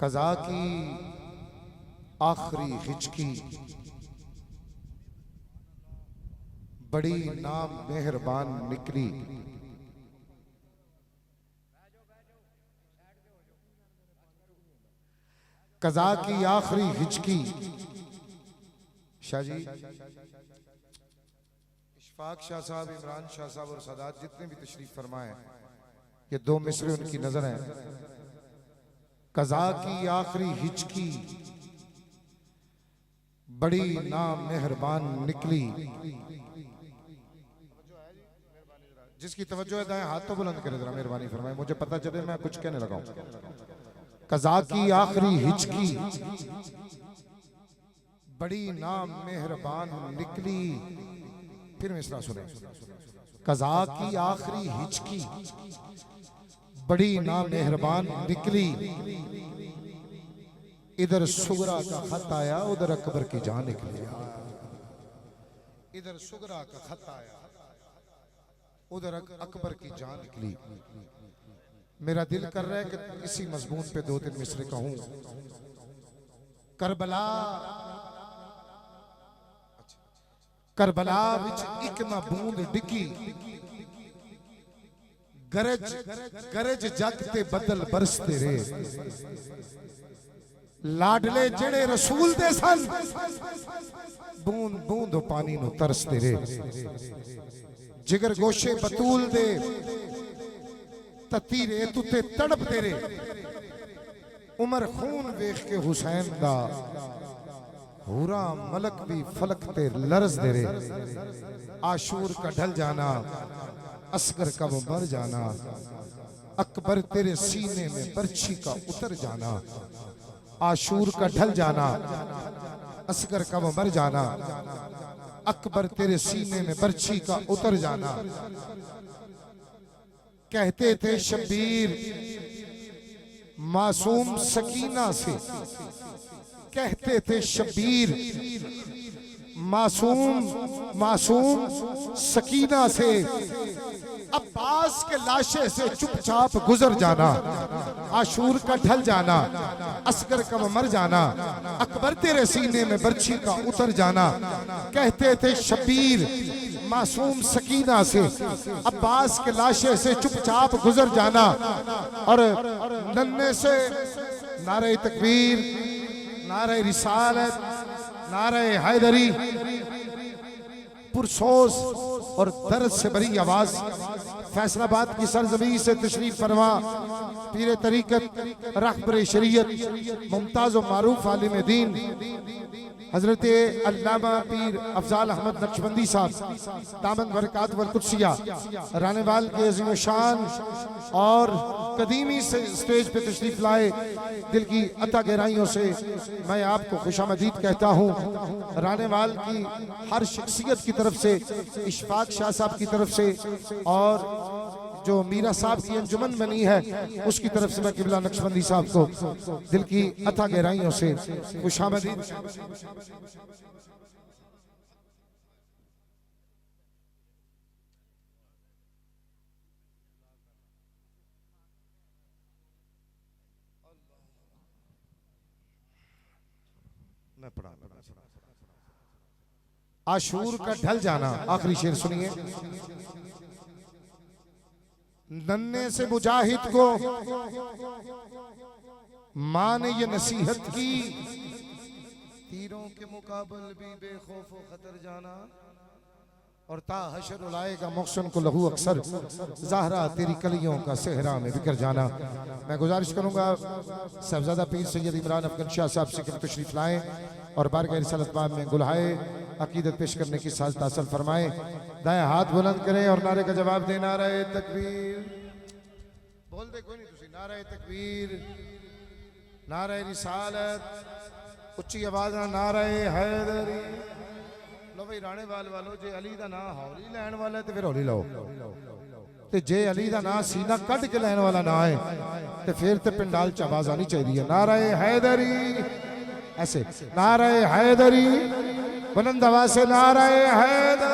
कज़ा की आखिरी हिचकी बड़ी नाम मेहरबान निकली। कज़ा की आखिरी हिचकी। शाह जी, इशफाक शाह साहब, इमरान शाह साहब और सादात जितने भी तशरीफ फरमाए, ये दो मिसरे उनकी नजर हैं। कज़ा की आखिरी हिचकी बड़ी नाम मेहरबान निकली। जिसकी तवज्जो है दाएं हाथ तो बुलंद करे जरा, मेहरबानी फरमाए, मुझे पता चले मैं कुछ कहने लगा हूं। कज़ा की आखिरी हिचकी बड़ी नाम मेहरबान निकली। फिर मिसरा सुने। कज़ा की आखिरी हिचकी बड़ी नाम मेहरबान निकली। इधर सुगरा का खत आया, उधर अकबर की जान निकली। इधर सुगरा का खत आया, उधर अकबर की जान निकली। मेरा दिल कर रहा है कि इसी मजमून पे दो तीन मिसरे कहूं। करबला करबला विच एक ना बूंद डिगी, गरज गरज जग ते बदल बरसते रे। लाडले जेड़े रसूल दे सन, बूंद बूंद पानी नु तरसते रे। जिगर गोशे बतूल दे तती रेत उते तड़पते रे। उमर खून वेख के हुसैन दा, हुरा मलक भी फलक ते लरज दे रे। आशूर का ढल जाना, असगर का वो मर जाना, अकबर तेरे सीने में बर्छी का उतर जाना। आशूर का ढल जाना, असगर का वो मर जाना, अकबर तेरे सीने में बर्छी का उतर जाना। कहते थे शब्बीर मासूम सकीना से, कहते थे शब्बीर मासूम सकीना से। अब्बास के लाशे से चुपचाप गुजर जाना। आशूर का ढल जाना, असगर का मर जाना, अकबर तेरे सीने में बर्छी का उतर जाना। कहते थे शब्बीर मासूम सकीना से, अब्बास के लाशे से चुपचाप गुजर जाना। और नन्हे से नारे तकबीर, नारे रिसालत, नारे हैदरी पुरसोस और दर्द से भरी आवाज फैसलाबाद की सरजमीन से तशरीफ फरमा पीर तरीकत, रहबर शरीयत, मुमताज व मारूफ आलिम दीन हजरत अल्लामा पीर अफजाल अहमद नक्शबंदी साहब दामन बरकात वल कुदसिया रानेवाल के अज़ीम शान और कदीमी से स्टेज पे तशरीफ लाए। दिल की अता गहराइयों से मैं आपको खुशामदीद कहता हूँ। रानेवाल की हर शख्सियत की तरफ से, इशफाक शाह साहब की तरफ से और जो मीरा साहब की अंजुमन बनी है उसकी तरफ से मैं किबला नक्शबंदी साहब को दिल की अथा गहराइयों से खुशामदीद। मैं पढ़ा आशूर का ढल जाना, आखिरी शेर सुनिए। नन्हे से मुजाहिद को माँ ने ये नसीहत की, तीरों के मुकाबल भी बेखौफ व खतर जाना। और ता हशर उलाएगा मोहसन को लहू अक्सर, ज़हरा तेरी कलियों का सेहरा में बिखर जाना। मैं गुजारिश करूंगा साहबजादा पीर सैयद इमरान अफगन शाह साहब से तशरीफ लाएं और बारगाह रिसालत बाग में गुलहाए अकीदत पेश करने की साज तासल फरमाए। दाएं हाथ बुलंद करें और नारे का जवाब दें। नारे तकबीर बोल दे कोई नहीं तुसी। नारे तकबीर, नारे रिसालत, उच्ची आवाज ना नारे हैदरी। लो भाई राणेवाल वालों, जे अली दा नाम हौली लैन वाला है तो फिर हौली लाओ, ते जे अली दा नाम सीना कट के लैन वाला ना है तो फिर तो पिंडाल च आवाज आनी चाहिए। नारे हैदरी ऐसे, नारे हैदरी बुलंद आवाज से, नारे हैदरी।